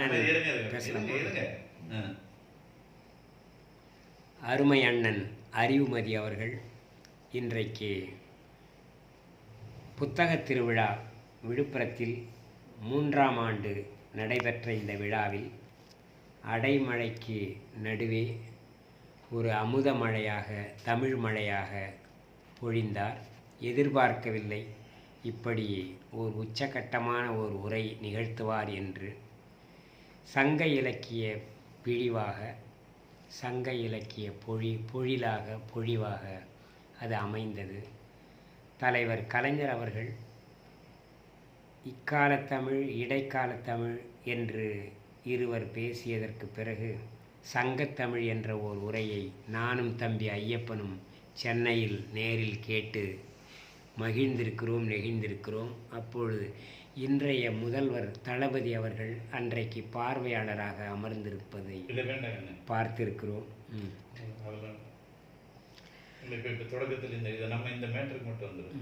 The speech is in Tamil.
அண்ணன் அருமை அண்ணன் அறிவுமதி அவர்கள் இன்றைக்கு புத்தகத் திருவிழா விழுப்புரத்தில் 3ஆம் ஆண்டு நடைபெற்ற இந்த விழாவில் அடைமழைக்கு நடுவே ஒரு அமுத மழையாக தமிழ் மழையாக பொழிந்தார். எதிர்பார்க்கவில்லை இப்படி ஒரு உச்சகட்டமான ஒரு உரை நிகழ்த்துவார் என்று. சங்க இலக்கிய பிழிவாக, சங்க இலக்கிய பொழிவாக அது அமைந்தது. தலைவர் கலைஞர் அவர்கள் இக்காலத்தமிழ் இடைக்காலத்தமிழ் என்று இருவர் பேசியதற்கு பிறகு சங்கத்தமிழ் என்ற ஓர் உரையை நானும் தம்பி ஐயப்பனும் சென்னையில் நேரில் கேட்டு மகிழ்ந்திருக்கிறோம், நெகிழ்ந்திருக்கிறோம். அப்பொழுது இன்றைய முதல்வர் தளபதி அவர்கள் அன்றைக்கு பார்வையாளராக அமர்ந்திருப்பதை பார்த்திருக்கிறோம். தொடக்கத்தில் இந்த மேட்டருக்கு மட்டும் வந்துடும்.